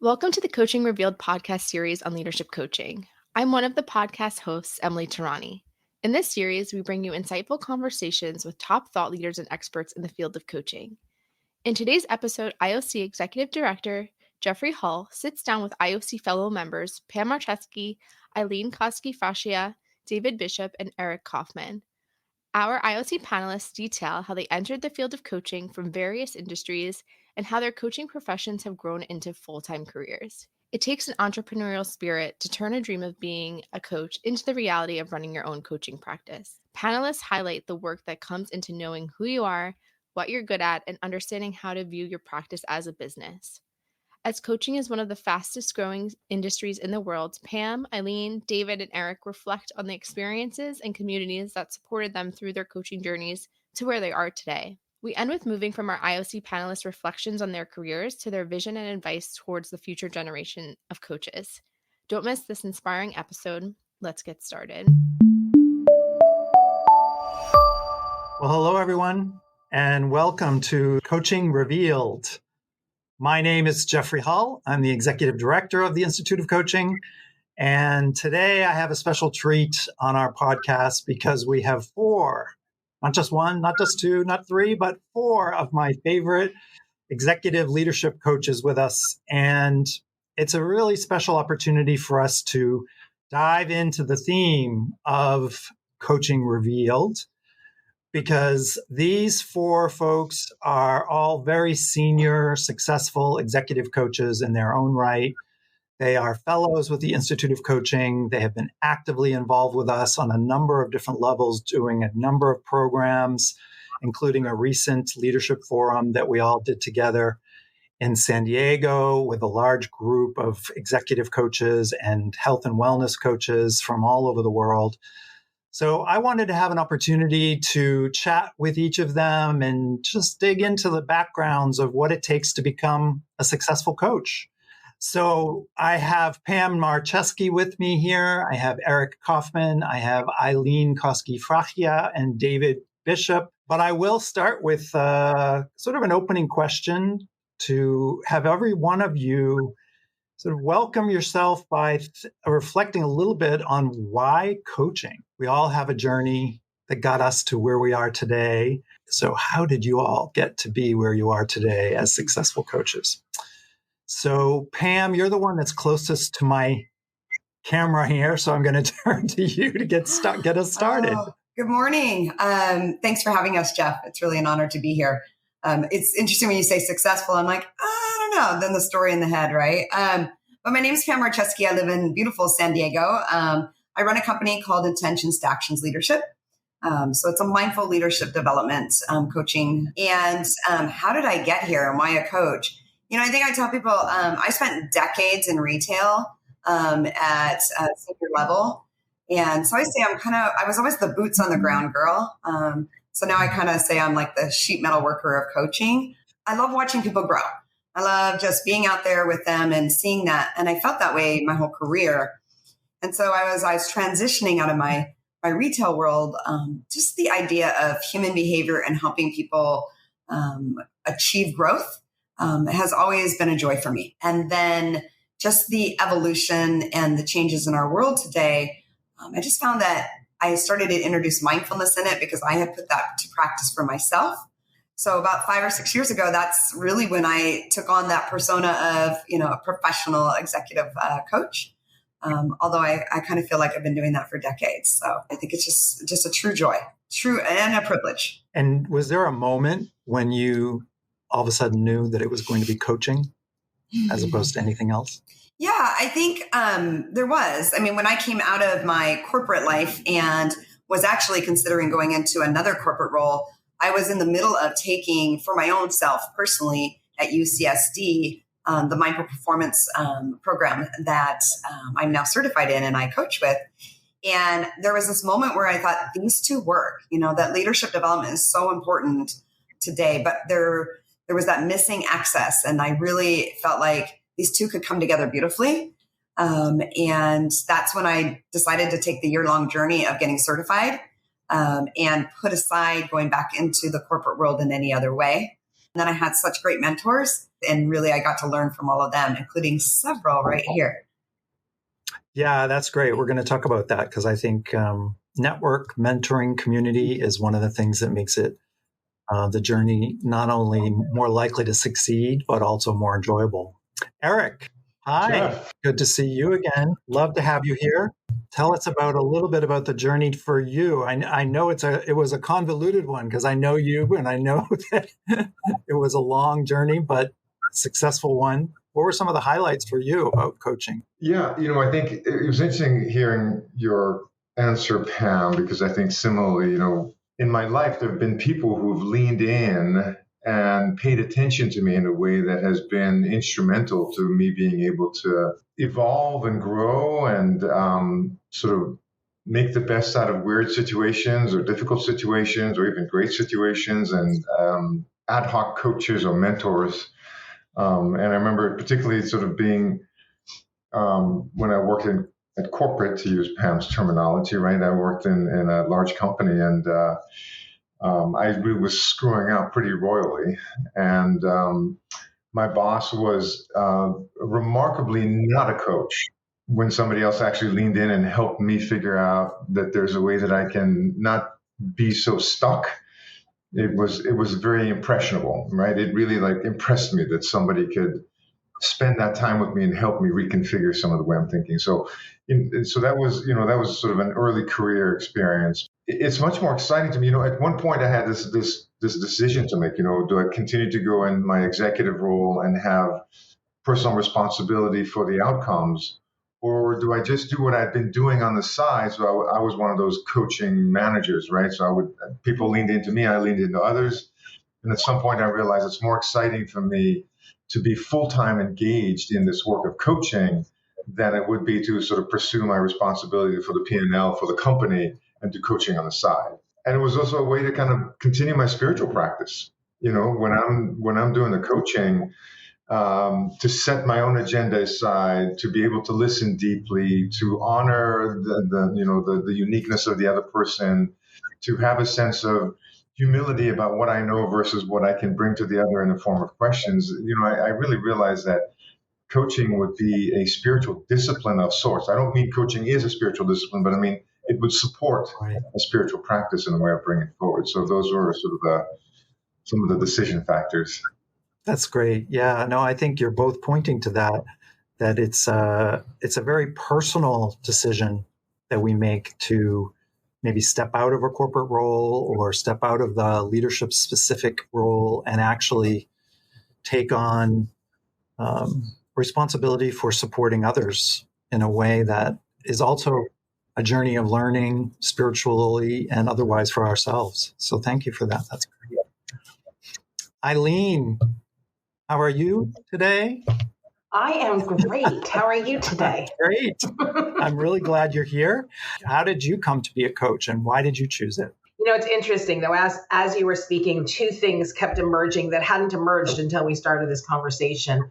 Welcome to the Coaching Revealed podcast series on leadership coaching. I'm one of the podcast hosts, Emily Tarani. In this series, we bring you insightful conversations with top thought leaders and experts in the field of coaching. In today's episode, IOC Executive Director Jeffrey Hull sits down with IOC fellow members Pam Marcheski, Eileen Coskey, Fracchia, David Bishop, and Eric Kaufman. Our IOC panelists detail how they entered the field of coaching from various industries and how their coaching professions have grown into full-time careers. It takes an entrepreneurial spirit to turn a dream of being a coach into the reality of running your own coaching practice. Panelists highlight the work that comes into knowing who you are, what you're good at, and understanding how to view your practice as a business. As coaching is one of the fastest growing industries in the world, Pam, Eileen, David, and Eric reflect on the experiences and communities that supported them through their coaching journeys to where they are today. We end with moving from our IOC panelists' reflections on their careers to their vision and advice towards the future generation of coaches. Don't miss this inspiring episode. Let's get started. Well, hello, everyone, and welcome to Coaching Revealed. My name is Jeffrey Hull. I'm the Executive Director of the Institute of Coaching. And today I have a special treat on our podcast because we have four, not just one, not just two, not three, but four of my favorite executive leadership coaches with us. And it's a really special opportunity for us to dive into the theme of Coaching Revealed, because these four folks are all very senior, successful executive coaches in their own right. They are fellows with the Institute of Coaching. They have been actively involved with us on a number of different levels, doing a number of programs, including a recent leadership forum that we all did together in San Diego with a large group of executive coaches and health and wellness coaches from all over the world. So I wanted to have an opportunity to chat with each of them and just dig into the backgrounds of what it takes to become a successful coach. So I have Pam Marcheski with me here. I have Eric Kaufman. I have Eileen Coskey Fracchia and David Bishop. But I will start with sort of an opening question to have every one of you sort of welcome yourself by reflecting a little bit on why coaching. We all have a journey that got us to where we are today. So how did you all get to be where you are today as successful coaches? So Pam, you're the one that's closest to my camera here. So I'm going to turn to you to get us started. Good morning. Thanks for having us, Jeff. It's really an honor to be here. It's interesting when you say successful. I'm like, I don't know. Then the story in the head, right? But my name is Pam Marcheski. I live in beautiful San Diego. I run a company called Intentions to Actions Leadership. So it's a mindful leadership development coaching. And how did I get here? Am I a coach? You know, I think I tell people I spent decades in retail at senior level. And so I say I was always the boots on the ground girl. So now I kind of say I'm like the sheet metal worker of coaching. I love watching people grow. I love just being out there with them and seeing that. And I felt that way my whole career. And so I was transitioning out of my retail world, just the idea of human behavior and helping people achieve growth has always been a joy for me. And then just the evolution and the changes in our world today, I just found that I started to introduce mindfulness in it because I had put that to practice for myself. So about 5 or 6 years ago, that's really when I took on that persona of, a professional executive coach. Although I kind of feel like I've been doing that for decades. So I think it's just a true joy, and a privilege. And was there a moment when you all of a sudden knew that it was going to be coaching as opposed to anything else? Yeah, I think there was. I mean, when I came out of my corporate life and was actually considering going into another corporate role, I was in the middle of taking for my own self personally at UCSD, the mindful performance program that I'm now certified in and I coach with. And there was this moment where I thought these two work, that leadership development is so important today, but there was that missing access. And I really felt like these two could come together beautifully. And that's when I decided to take the year-long journey of getting certified and put aside going back into the corporate world in any other way. And then I had such great mentors And really, I got to learn from all of them, including several right here. Yeah, that's great. We're going to talk about that because I think network mentoring community is one of the things that makes it the journey not only more likely to succeed, but also more enjoyable. Eric, hi. Jeff. Good to see you again. Love to have you here. Tell us about a little bit about the journey for you. I know it was a convoluted one because I know you and I know that it was a long journey, but a successful one. What were some of the highlights for you about coaching? Yeah, I think it was interesting hearing your answer, Pam, because I think similarly, in my life, there have been people who've leaned in and paid attention to me in a way that has been instrumental to me being able to evolve and grow and sort of make the best out of weird situations or difficult situations or even great situations, and ad hoc coaches or mentors. And I remember particularly sort of being when I worked at corporate, to use Pam's terminology, right? I worked in a large company, and I really was screwing up pretty royally. And my boss was remarkably not a coach. When somebody else actually leaned in and helped me figure out that there's a way that I can not be so stuck, it was very impressionable, right? It really impressed me that somebody could spend that time with me and help me reconfigure some of the way I'm thinking. So that was sort of an early career experience. It's much more exciting to me. At one point I had this decision to make. Do I continue to go in my executive role and have personal responsibility for the outcomes, or do I just do what I've been doing on the side? So I was one of those coaching managers, right? So people leaned into me, I leaned into others, and at some point I realized it's more exciting for me to be full-time engaged in this work of coaching than it would be to sort of pursue my responsibility for the P&L for the company and do coaching on the side. And it was also a way to kind of continue my spiritual practice. When I'm doing the coaching, to set my own agenda aside, to be able to listen deeply, to honor the uniqueness of the other person, to have a sense of humility about what I know versus what I can bring to the other in the form of questions. I really realized that coaching would be a spiritual discipline of sorts. I don't mean coaching is a spiritual discipline, but I mean it would support a spiritual practice in the way of bringing it forward. So those were sort of some of the decision factors. That's great. Yeah, no, I think you're both pointing to that it's a very personal decision that we make to maybe step out of a corporate role or step out of the leadership specific role and actually take on responsibility for supporting others in a way that is also a journey of learning spiritually and otherwise for ourselves. So thank you for that. That's great. Eileen, how are you today? I am great. How are you today? Great. I'm really glad you're here. How did you come to be a coach and why did you choose it? It's interesting though, as you were speaking, two things kept emerging that hadn't emerged until we started this conversation.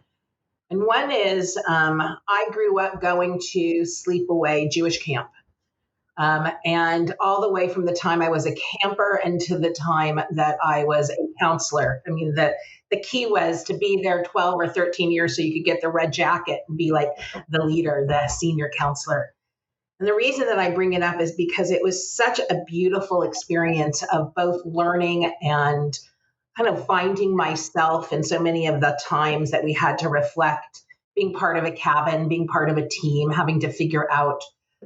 And one is I grew up going to sleepaway Jewish camp. And all the way from the time I was a camper and to the time that I was a counselor. I mean, the key was to be there 12 or 13 years so you could get the red jacket and be like the leader, the senior counselor. And the reason that I bring it up is because it was such a beautiful experience of both learning and kind of finding myself in so many of the times that we had to reflect, being part of a cabin, being part of a team, having to figure out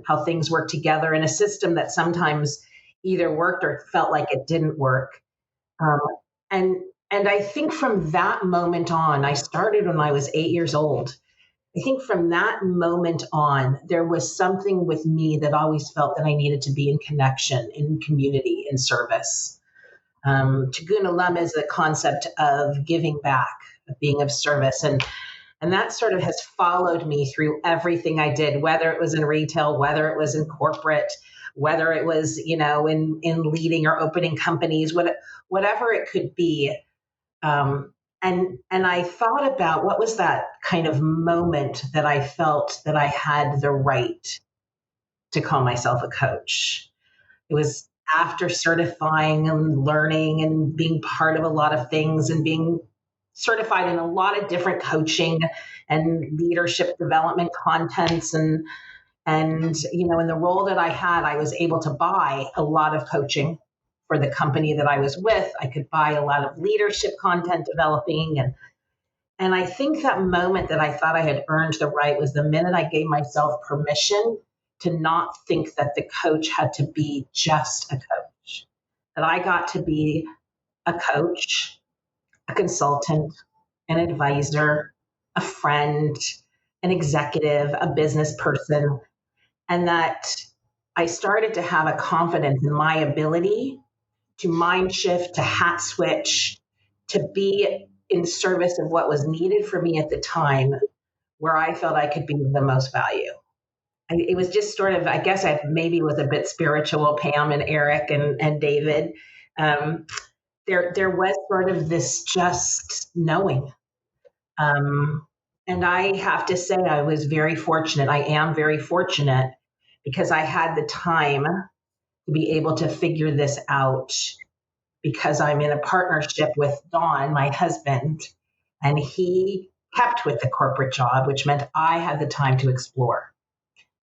how things work together in a system that sometimes either worked or felt like it didn't work. And I think from that moment on, I started when I was 8 years old. I think from that moment on, there was something with me that always felt that I needed to be in connection, in community, in service. Tikkun Olam is the concept of giving back, of being of service. And that sort of has followed me through everything I did, whether it was in retail, whether it was in corporate, whether it was, in leading or opening companies, whatever it could be. And I thought about what was that kind of moment that I felt that I had the right to call myself a coach. It was after certifying and learning and being part of a lot of things and being certified in a lot of different coaching and leadership development contents. And in the role that I had, I was able to buy a lot of coaching for the company that I was with. I could buy a lot of leadership content developing. And I think that moment that I thought I had earned the right was the minute I gave myself permission to not think that the coach had to be just a coach, that I got to be a coach, a consultant, an advisor, a friend, an executive, a business person, and that I started to have a confidence in my ability to mind shift, to hat switch, to be in service of what was needed for me at the time, where I felt I could be of the most value. It was just sort of, I guess I maybe was a bit spiritual, Pam and Eric and David. There was sort of this just knowing. And I have to say, I was very fortunate. I am very fortunate because I had the time to be able to figure this out, because I'm in a partnership with Don, my husband, and he kept with the corporate job, which meant I had the time to explore.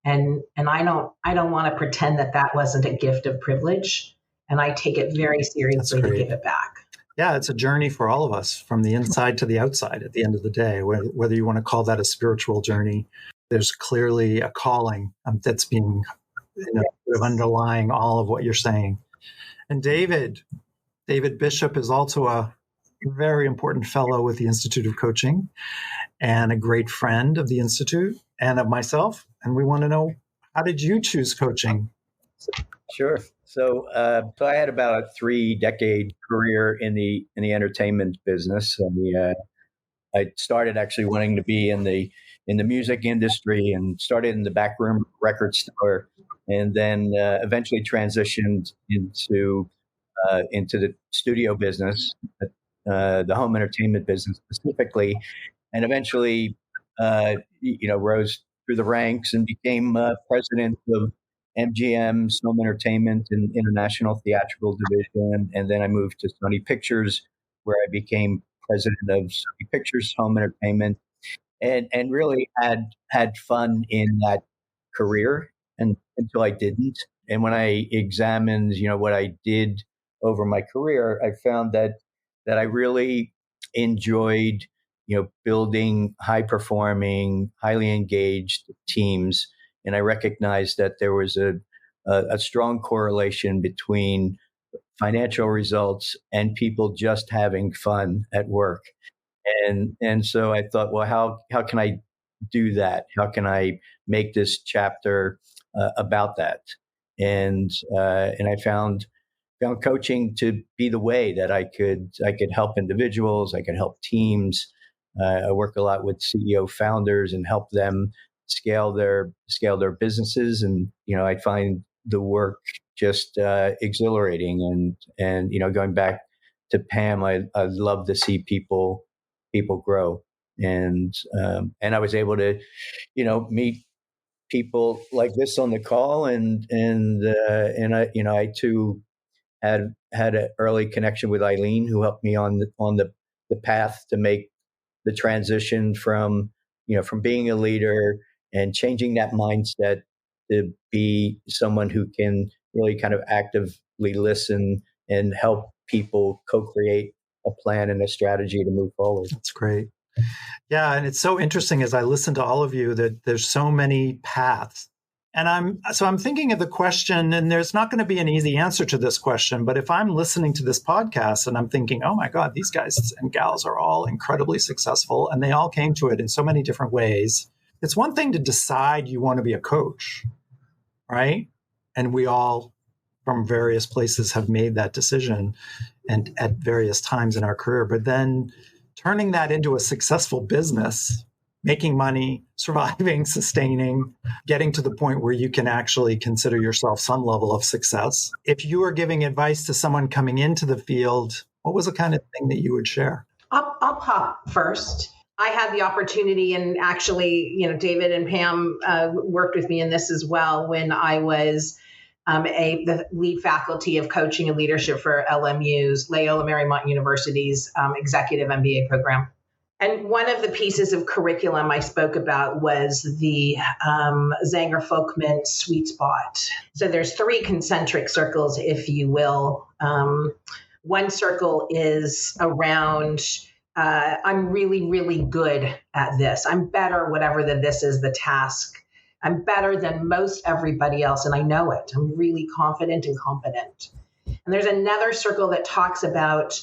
And I don't want to pretend that wasn't a gift of privilege. And I take it very seriously to give it back. Yeah, it's a journey for all of us from the inside to the outside at the end of the day, whether you want to call that a spiritual journey. There's clearly a calling that's being sort of underlying all of what you're saying. And David Bishop is also a very important fellow with the Institute of Coaching and a great friend of the Institute and of myself. And we want to know, how did you choose coaching? Sure. So I had about a 3-decade career in the entertainment business. I started actually wanting to be in the music industry and started in the backroom record store, and then eventually transitioned into the studio business, the home entertainment business specifically, and eventually, rose through the ranks and became president of MGM's Home Entertainment and International Theatrical Division. And then I moved to Sony Pictures, where I became president of Sony Pictures Home Entertainment, and really had fun in that career until I didn't. And when I examined, what I did over my career, I found that I really enjoyed, building high-performing, highly engaged teams. And I recognized that there was a strong correlation between financial results and people just having fun at work. And so I thought, well, how can I do that? How can I make this chapter about that? And I found coaching to be the way that I could help individuals, I could help teams. I work a lot with CEO founders and help them scale their businesses, and I find the work just exhilarating. And going back to Pam, I love to see people grow, and I was able to meet people like this on the call, and I too had an early connection with Eileen, who helped me on the path to make the transition from being a leader and changing that mindset to be someone who can really kind of actively listen and help people co-create a plan and a strategy to move forward. That's great. Yeah, and it's so interesting as I listen to all of you that there's so many paths. And I'm thinking of the question, and there's not going to be an easy answer to this question, but if I'm listening to this podcast and I'm thinking, oh my God, these guys and gals are all incredibly successful and they all came to it in so many different ways. It's one thing to decide you want to be a coach, right? And we all from various places have made that decision and at various times in our career, but then turning that into a successful business, making money, surviving, sustaining, getting to the point where you can actually consider yourself some level of success. If you were giving advice to someone coming into the field, what was the kind of thing that you would share? I'll pop first. I had the opportunity, and actually, David and Pam worked with me in this as well, when I was the lead faculty of coaching and leadership for LMU's, Loyola Marymount University's executive MBA program. And one of the pieces of curriculum I spoke about was the Zanger-Folkman sweet spot. So there's 3 concentric circles, if you will. One circle is around, I'm really, really good at this. I'm better, whatever this is, the task. I'm better than most everybody else, and I know it. I'm really confident and competent. And there's another circle that talks about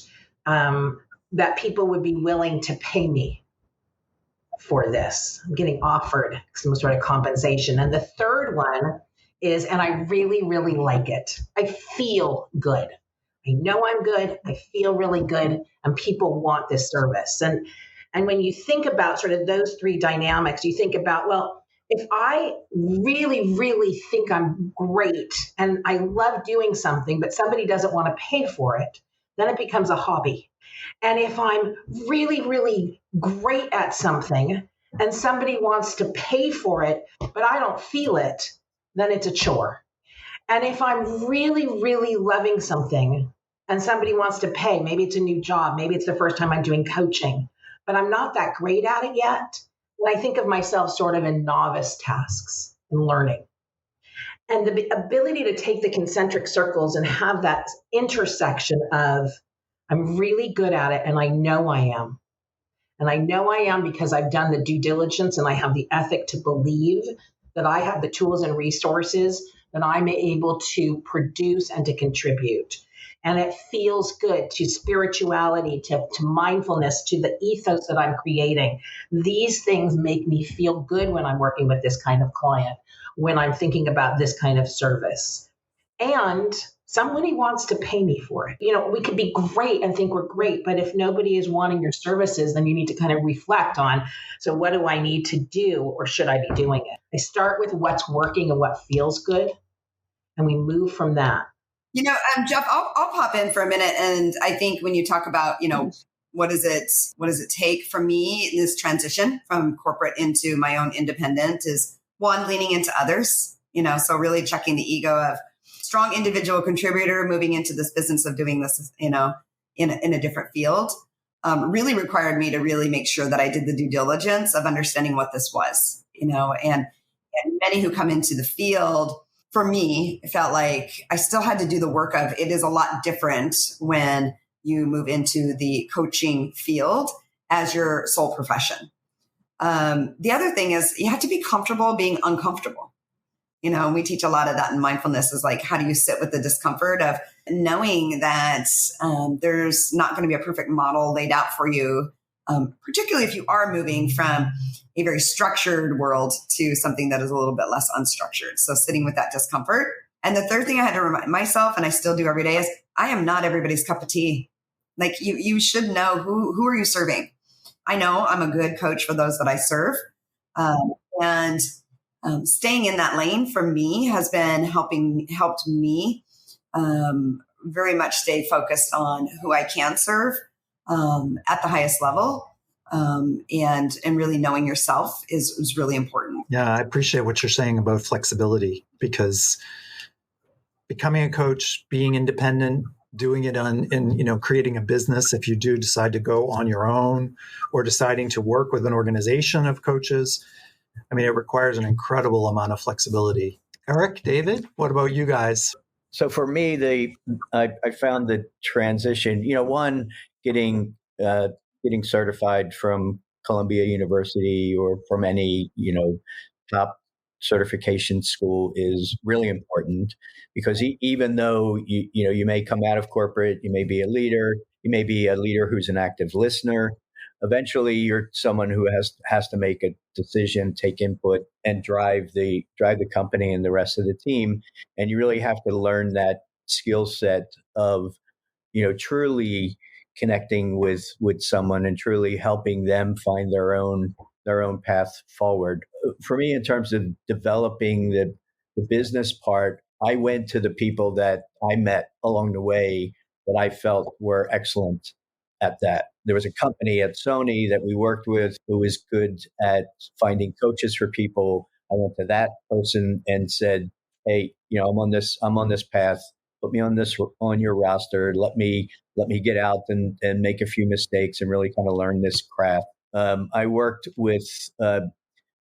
that people would be willing to pay me for this. I'm getting offered some sort of compensation. And the third one is, and I really, really like it. I feel good. I know I'm good. I feel really good. And people want this service. And when you think about sort of those 3 dynamics, you think about, well, if I really, really think I'm great and I love doing something, but somebody doesn't want to pay for it, then it becomes a hobby. And if I'm really, really great at something and somebody wants to pay for it, but I don't feel it, then it's a chore. And if I'm really, really loving something and somebody wants to pay, maybe it's a new job, maybe it's the first time I'm doing coaching, but I'm not that great at it yet, then I think of myself sort of in novice tasks and learning. And the ability to take the concentric circles and have that intersection of, I'm really good at it and I know I am. And I know I am because I've done the due diligence and I have the ethic to believe that I have the tools and resources that I'm able to produce and to contribute. And it feels good to spirituality, to mindfulness, to the ethos that I'm creating. These things make me feel good when I'm working with this kind of client, when I'm thinking about this kind of service. And somebody wants to pay me for it. We could be great and think we're great, but if nobody is wanting your services, then you need to kind of reflect on, so what do I need to do, or should I be doing it? I start with what's working and what feels good, and we move from that. Jeff, I'll pop in for a minute. And I think when you talk about, what does it take for me in this transition from corporate into my own independent is, one, leaning into others, so really checking the ego of strong individual contributor moving into this business of doing this, in a different field, really required me to really make sure that I did the due diligence of understanding what this was, and many who come into the field, for me, it felt like I still had to do the work of, it is a lot different when you move into the coaching field as your sole profession. The other thing is you have to be comfortable being uncomfortable. And we teach a lot of that in mindfulness, is like, how do you sit with the discomfort of knowing that there's not going to be a perfect model laid out for you, particularly if you are moving from a very structured world to something that is a little bit less unstructured. So sitting with that discomfort. And the third thing I had to remind myself, and I still do every day, is I am not everybody's cup of tea. Like you should know who are you serving. I know I'm a good coach for those that I serve. And staying in that lane for me has been helped me very much stay focused on who I can serve at the highest level. And really knowing yourself is really important. Yeah, I appreciate what you're saying about flexibility, because becoming a coach, being independent, doing it in creating a business, if you do decide to go on your own, or deciding to work with an organization of coaches, it requires an incredible amount of flexibility. Eric, David, what about you guys? So for me, I found the transition, one, getting certified from Columbia University or from any, top certification school is really important, because even though you may come out of corporate, you may be a leader who's an active listener. Eventually, you're someone who has to make a decision, take input, and drive the company and the rest of the team. And you really have to learn that skill set of, truly connecting with someone and truly helping them find their own path forward. For me, in terms of developing the business part, I went to the people that I met along the way that I felt were excellent at that. There was a company at Sony that we worked with who was good at finding coaches for people. I went to that person and said, hey, I'm on this path. Put me on your roster. Let me get out and make a few mistakes and really kind of learn this craft. I worked with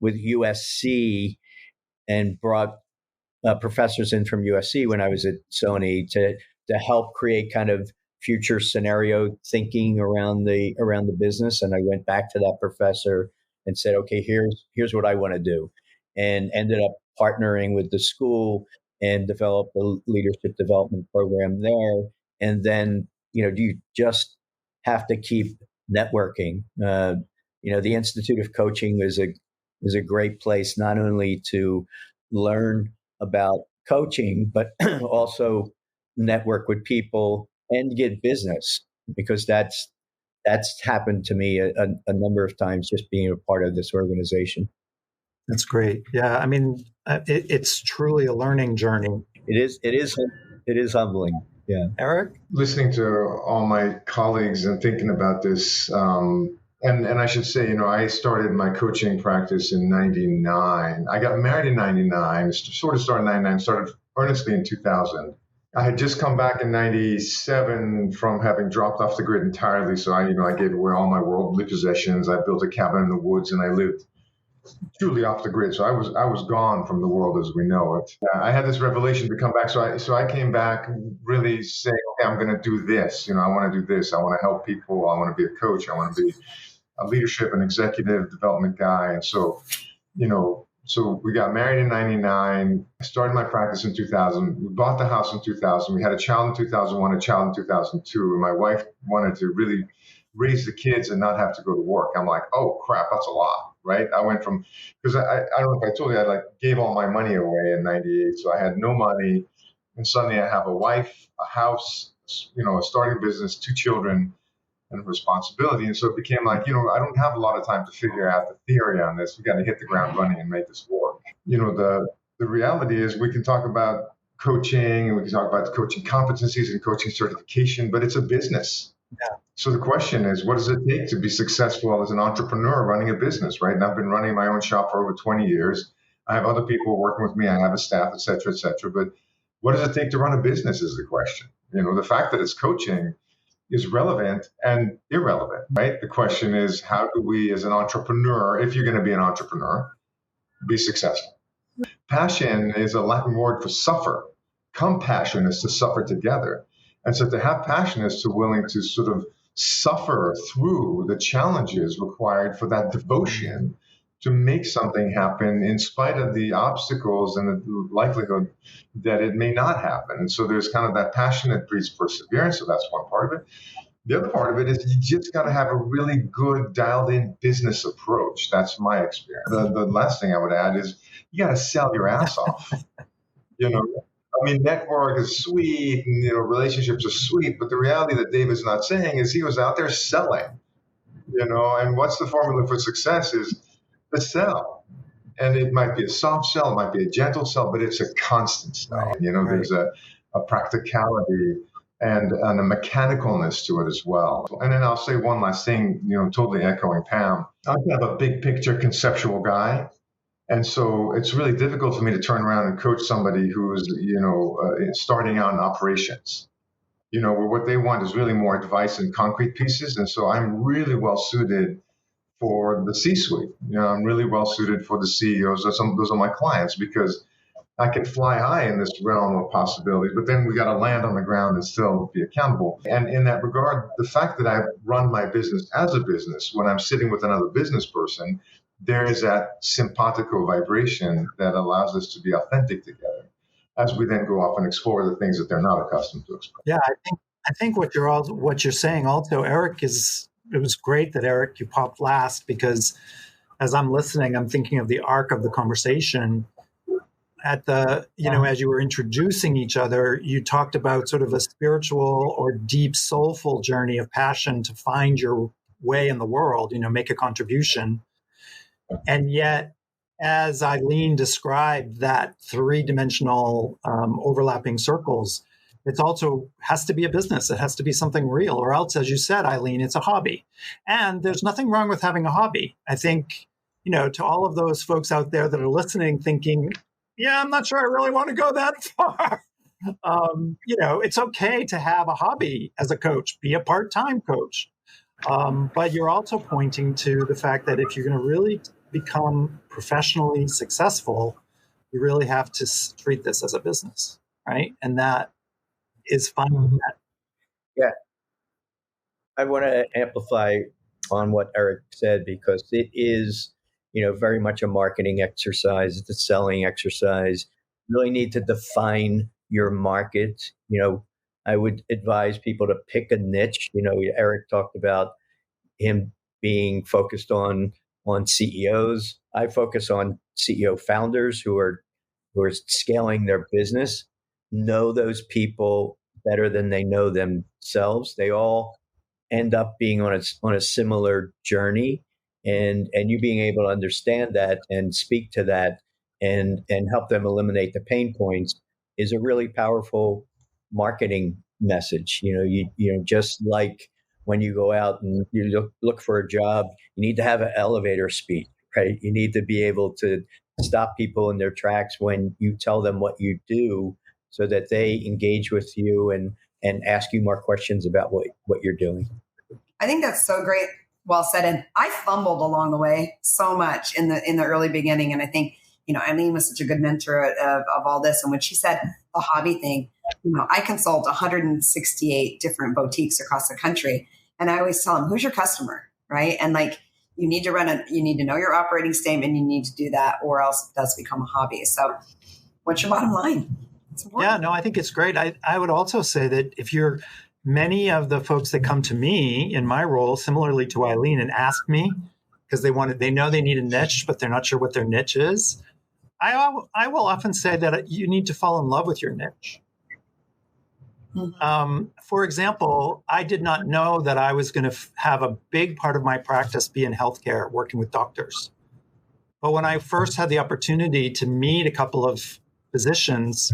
USC and brought professors in from USC when I was at Sony to help create kind of future scenario thinking around the business. And I went back to that professor and said, okay, here's what I want to do, and ended up partnering with the school and developed a leadership development program there. And then, you just have to keep networking. The Institute of Coaching is a great place not only to learn about coaching, but also network with people and get business, because that's happened to me a number of times just being a part of this organization. That's great. Yeah, I mean, it's truly a learning journey. It is humbling. Yeah. Eric? Listening to all my colleagues and thinking about this, and I should say, I started my coaching practice in 99. I got married in 99, sort of started in 99, started earnestly in 2000. I had just come back in 97 from having dropped off the grid entirely. So I gave away all my worldly possessions. I built a cabin in the woods and I lived truly off the grid. So I was gone from the world as we know it. I had this revelation to come back. So I came back really saying, okay, I'm going to do this. I want to do this. I want to help people. I want to be a coach. I want to be a leadership and executive development guy. And so, so we got married in 99. I started my practice in 2000. We bought the house in 2000. We had a child in 2001, a child in 2002. And my wife wanted to really raise the kids and not have to go to work. I'm like, oh, crap, that's a lot, right? I went from, because I don't know if I told you, I gave all my money away in 98. So I had no money. And suddenly I have a wife, a house, a starting business, 2 children, and responsibility. And so it became like, I don't have a lot of time to figure out the theory on this. We got to hit the ground running and make this work. The reality is we can talk about coaching and we can talk about the coaching competencies and coaching certification, but it's a business. Yeah. So the question is, what does it take to be successful as an entrepreneur running a business, right? And I've been running my own shop for over 20 years. I have other people working with me. I have a staff, et cetera, et cetera. But what does it take to run a business is the question. The fact that it's coaching is relevant and irrelevant, right? The question is, how do we as an entrepreneur, if you're going to be an entrepreneur, be successful? Passion is a Latin word for suffer. Compassion is to suffer together. And so to have passion is to willing to sort of suffer through the challenges required for that devotion to make something happen in spite of the obstacles and the likelihood that it may not happen. And so there's kind of that passion that breeds perseverance. So that's one part of it. The other part of it is you just got to have a really good dialed in business approach. That's my experience. The last thing I would add is you got to sell your ass off. Network is sweet and, relationships are sweet, but the reality that David's not saying is he was out there selling, and what's the formula for success is to sell. And it might be a soft sell, it might be a gentle sell, but it's a constant sell. Right. There's a practicality and a mechanicalness to it as well. And then I'll say one last thing, totally echoing Pam. I'm kind of a big picture conceptual guy. And so it's really difficult for me to turn around and coach somebody who's, starting out in operations, where what they want is really more advice and concrete pieces. And so I'm really well suited for the C-suite. I'm really well suited for the CEOs. Those are my clients because I can fly high in this realm of possibilities, but then we got to land on the ground and still be accountable. And in that regard, the fact that I run my business as a business, when I'm sitting with another business person, there is that simpatico vibration that allows us to be authentic together as we then go off and explore the things that they're not accustomed to explore. Yeah, I think what you're saying also, Eric, it was great that Eric, you popped last, because as I'm listening, I'm thinking of the arc of the conversation. At the, as you were introducing each other, you talked about sort of a spiritual or deep soulful journey of passion to find your way in the world, make a contribution. And yet, as Eileen described, that 3-dimensional overlapping circles, it also has to be a business. It has to be something real, or else, as you said, Eileen, it's a hobby. And there's nothing wrong with having a hobby. I think, to all of those folks out there that are listening, thinking, yeah, I'm not sure I really want to go that far. It's okay to have a hobby as a coach, be a part-time coach. But you're also pointing to the fact that if you're going to really become professionally successful, you really have to treat this as a business, right? And that is fine with that. Yeah. I want to amplify on what Eric said, because it is, very much a marketing exercise. It's a selling exercise. You really need to define your market. I would advise people to pick a niche. Eric talked about him being focused on CEOs. I focus on CEO founders who are scaling their business, know those people better than they know themselves. They all end up being on a similar journey, and you being able to understand that and speak to that and help them eliminate the pain points is a really powerful marketing message. Just like when you go out and you look for a job, you need to have an elevator speech, right? You need to be able to stop people in their tracks when you tell them what you do, so that they engage with you and ask you more questions about what you're doing. I think that's so great. Well said. And I fumbled along the way so much in the early beginning. And I think, Eileen was such a good mentor of all this. And when she said the hobby thing, I consult 168 different boutiques across the country. And I always tell them, who's your customer? Right. And you need to know your operating statement. You need to do that, or else it does become a hobby. So what's your bottom line? Yeah, no, I think it's great. I would also say that if you're many of the folks that come to me in my role, similarly to Eileen, and ask me because they know they need a niche, but they're not sure what their niche is. I will often say that you need to fall in love with your niche. Mm-hmm. For example, I did not know that I was going to have a big part of my practice be in healthcare, working with doctors. But when I first had the opportunity to meet a couple of physicians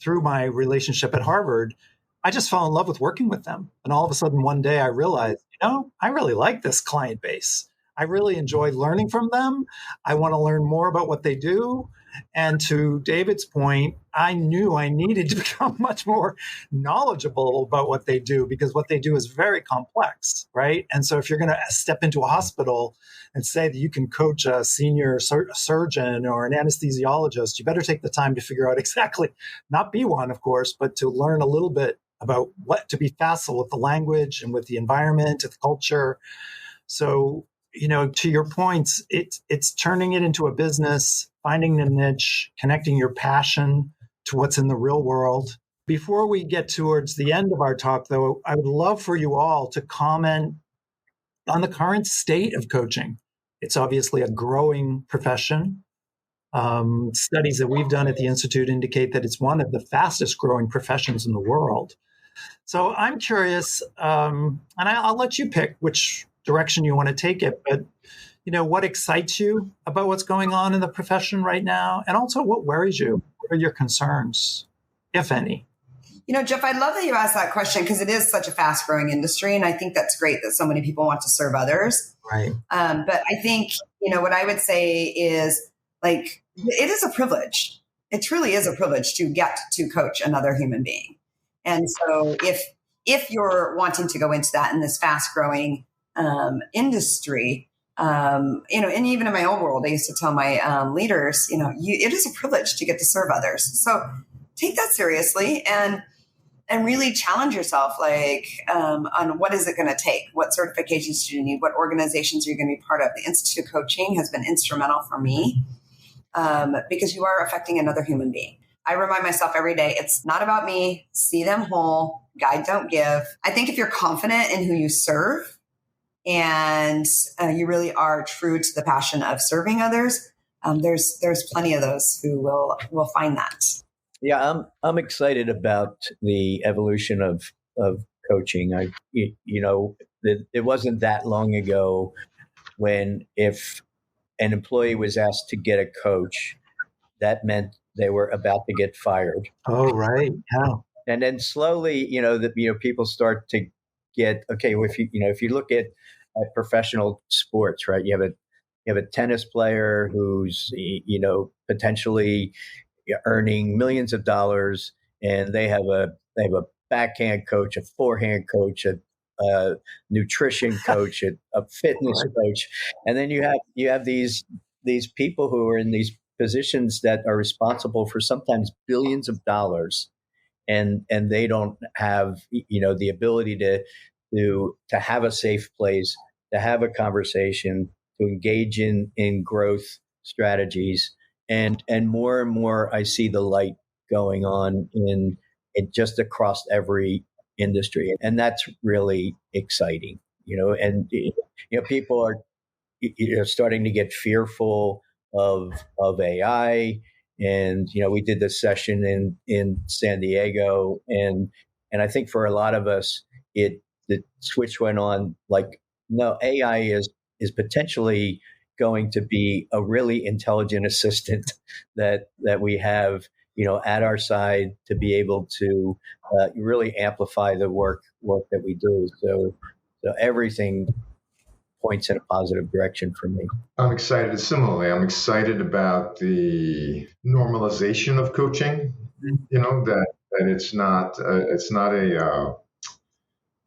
through my relationship at Harvard, I just fell in love with working with them. And all of a sudden, one day I realized, I really like this client base. I really enjoy learning from them. I want to learn more about what they do. And to David's point, I knew I needed to become much more knowledgeable about what they do, because what they do is very complex, right? And so if you're going to step into a hospital and say that you can coach a senior surgeon or an anesthesiologist, you better take the time to figure out exactly, not be one, of course, but to learn a little bit about what to be facile with the language and with the environment, with the culture. So, to your points, it's turning it into a business, finding the niche, connecting your passion to what's in the real world. Before we get towards the end of our talk, though, I would love for you all to comment on the current state of coaching. It's obviously a growing profession. Studies that we've done at the Institute indicate that it's one of the fastest growing professions in the world. So I'm curious, and I'll let you pick which direction you want to take it, but what excites you about what's going on in the profession right now, and also what worries you? What are your concerns, if any? Jeff, I love that you asked that question, because it is such a fast growing industry. And I think that's great that so many people want to serve others. Right. But I think, what I would say is, it is a privilege. It truly is a privilege to get to coach another human being. And so if you're wanting to go into that in this fast growing industry, and even in my old world, I used to tell my leaders, it is a privilege to get to serve others. So take that seriously and really challenge yourself, on what is it going to take? What certifications do you need? What organizations are you going to be part of? The Institute of Coaching has been instrumental for me, because you are affecting another human being. I remind myself every day, it's not about me. See them whole. Guide, don't give. I think if you're confident in who you serve, and you really are true to the passion of serving others, there's plenty of those who will find that. Yeah, I'm excited about the evolution of coaching. It wasn't that long ago when if an employee was asked to get a coach, that meant they were about to get fired. Oh, right. Yeah. And then slowly, people start to get, okay, well, if you look at professional sports, right? You have a tennis player who's, potentially, earning millions of dollars, and they have a backhand coach, a forehand coach, a nutrition coach, a fitness coach, and then you have these people who are in these positions that are responsible for sometimes billions of dollars, and they don't have the ability to have a safe place, to have a conversation, to engage in growth strategies, and more I see the light going on in just across every industry, and that's really exciting. And people are starting to get fearful of AI. And we did this session in San Diego, and I think for a lot of us, the switch went on. Like, no, AI is potentially going to be a really intelligent assistant that we have at our side to be able to really amplify the work that we do. So everything points in a positive direction for me. I'm excited. Similarly, I'm excited about the normalization of coaching. That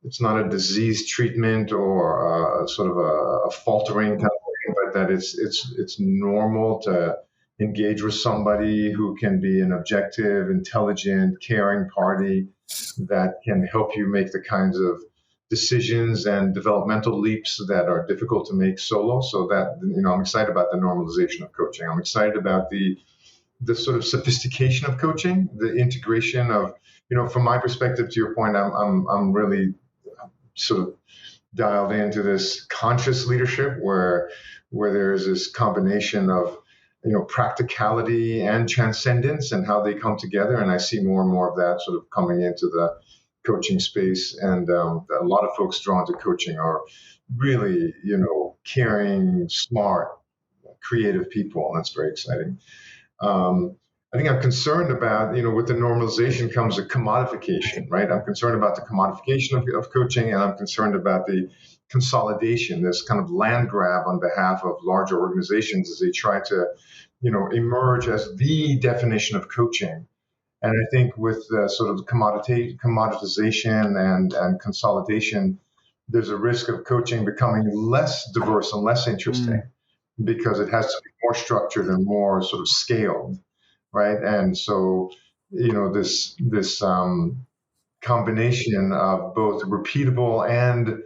it's not a disease treatment or sort of a faltering kind of thing, but that it's normal to engage with somebody who can be an objective, intelligent, caring party that can help you make the kinds of decisions and developmental leaps that are difficult to make solo. So that, I'm excited about the normalization of coaching. I'm excited about the sort of sophistication of coaching, the integration of, from my perspective, to your point, I'm really sort of dialed into this conscious leadership where there's this combination of practicality and transcendence and how they come together. And I see more and more of that sort of coming into the coaching space. And a lot of folks drawn to coaching are really, caring, smart, creative people. And that's very exciting. I think I'm concerned about, with the normalization comes a commodification, right? I'm concerned about the commodification of coaching, and I'm concerned about the consolidation, this kind of land grab on behalf of larger organizations as they try to, emerge as the definition of coaching. And I think with the sort of commoditization and consolidation, there's a risk of coaching becoming less diverse and less interesting because it has to be more structured and more sort of scaled. Right. And so, this combination of both repeatable and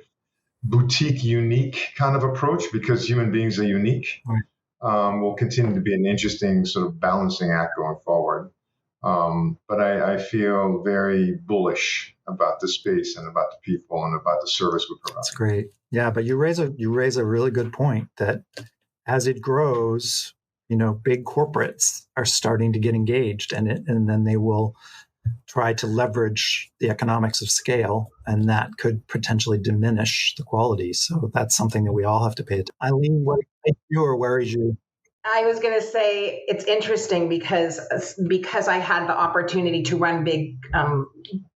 boutique unique kind of approach, because human beings are unique, will continue to be an interesting sort of balancing act going forward. But I feel very bullish about the space and about the people and about the service we provide. That's great. Yeah, but you raise a really good point that as it grows, big corporates are starting to get engaged in it, and then they will try to leverage the economics of scale, and that could potentially diminish the quality. So that's something that we all have to pay attention. Eileen, what excites you or worries you? I was going to say it's interesting because I had the opportunity to run big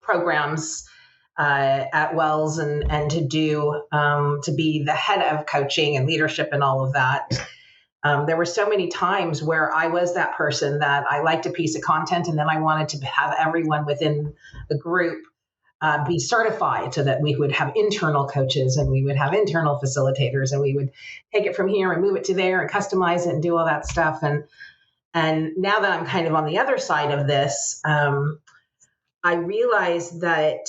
programs at Wells and to be the head of coaching and leadership and all of that. There were so many times where I was that person that I liked a piece of content and then I wanted to have everyone within the group be certified so that we would have internal coaches and we would have internal facilitators and we would take it from here and move it to there and customize it and do all that stuff. And now that I'm kind of on the other side of this, I realize that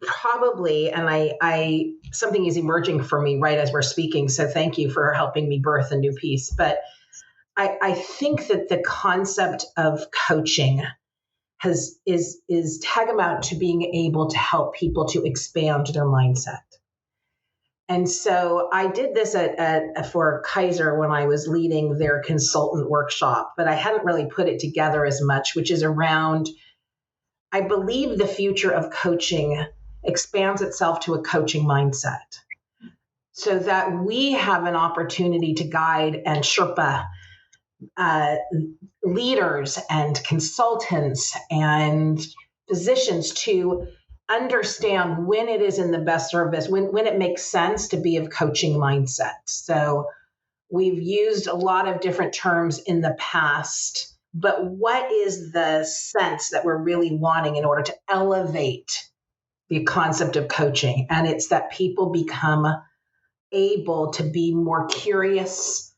probably, and I something is emerging for me right as we're speaking. So thank you for helping me birth a new piece. But I think that the concept of coaching is tantamount to being able to help people to expand their mindset. And so I did this for Kaiser when I was leading their consultant workshop, but I hadn't really put it together as much, which is around, I believe the future of coaching expands itself to a coaching mindset so that we have an opportunity to guide and Sherpa leaders and consultants and physicians to understand when it is in the best service, when it makes sense to be of coaching mindset. So we've used a lot of different terms in the past but what is the sense that we're really wanting in order to elevate the concept of coaching? And it's that people become able to be more curious,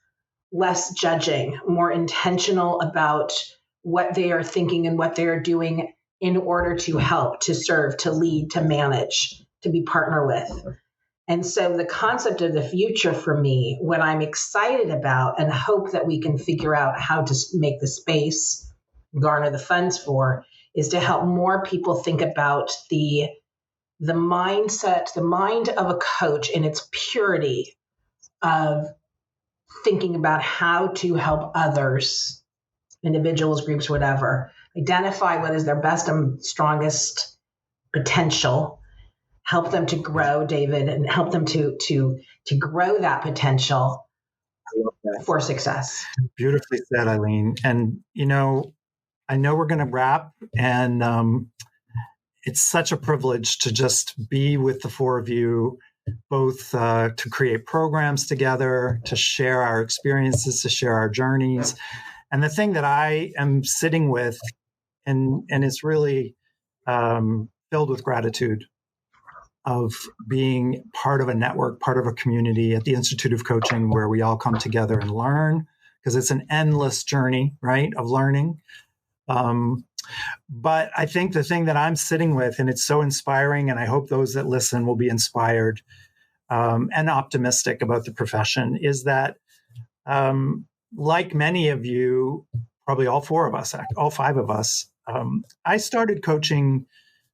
less judging, more intentional about what they are thinking and what they are doing in order to help, to serve, to lead, to manage, to be partner with. And so the concept of the future for me, what I'm excited about and hope that we can figure out how to make the space, garner the funds for, is to help more people think about the mindset, the mind of a coach in its purity of thinking about how to help others, individuals, groups, whatever, identify what is their best and strongest potential, help them to grow, David, and help them to grow that potential for success. Beautifully said, Eileen. And, I know we're going to wrap, and it's such a privilege to just be with the four of you, both to create programs together, to share our experiences, to share our journeys. And the thing that I am sitting with, and it's really filled with gratitude of being part of a network, part of a community at the Institute of Coaching, where we all come together and learn, because it's an endless journey, right, of learning. But I think the thing that I'm sitting with, and it's so inspiring, and I hope those that listen will be inspired and optimistic about the profession, is that like many of you, probably all four of us, all five of us, I started coaching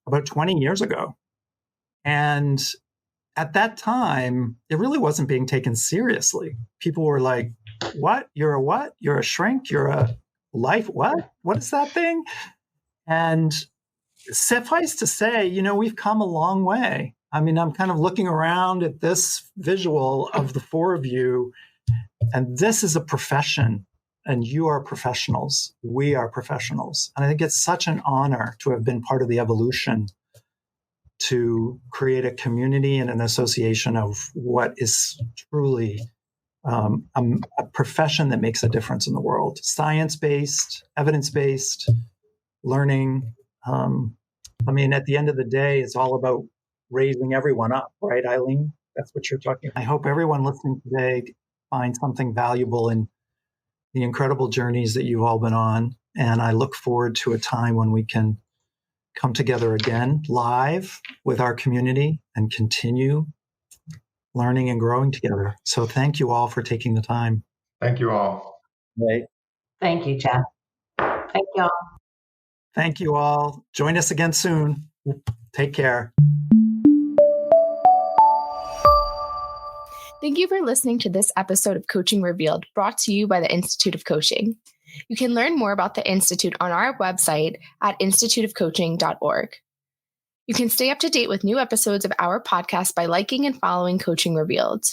about 20 years ago. And at that time, it really wasn't being taken seriously. People were like, what? You're a what? You're a shrink? You're a life? What? What is that thing? And suffice to say, we've come a long way. I mean, I'm kind of looking around at this visual of the four of you, and this is a profession, and you are professionals. We are professionals. And I think it's such an honor to have been part of the evolution to create a community and an association of what is truly a profession that makes a difference in the world. Science-based, evidence-based, learning. At the end of the day, it's all about raising everyone up, right, Eileen? That's what you're talking about. I hope everyone listening today finds something valuable in the incredible journeys that you've all been on. And I look forward to a time when we can come together again live with our community and continue learning and growing together. So thank you all for taking the time. Thank you all. Right. Thank you, Jeff. Thank you all. Thank you all. Join us again soon. Take care. Thank you for listening to this episode of Coaching Revealed, brought to you by the Institute of Coaching. You can learn more about the Institute on our website at instituteofcoaching.org. You can stay up to date with new episodes of our podcast by liking and following Coaching Revealed.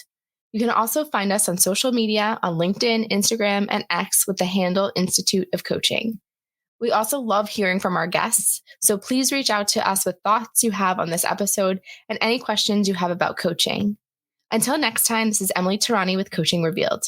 You can also find us on social media on LinkedIn, Instagram, and X with the handle Institute of Coaching. We also love hearing from our guests, so please reach out to us with thoughts you have on this episode and any questions you have about coaching. Until next time, this is Emily Tarani with Coaching Revealed.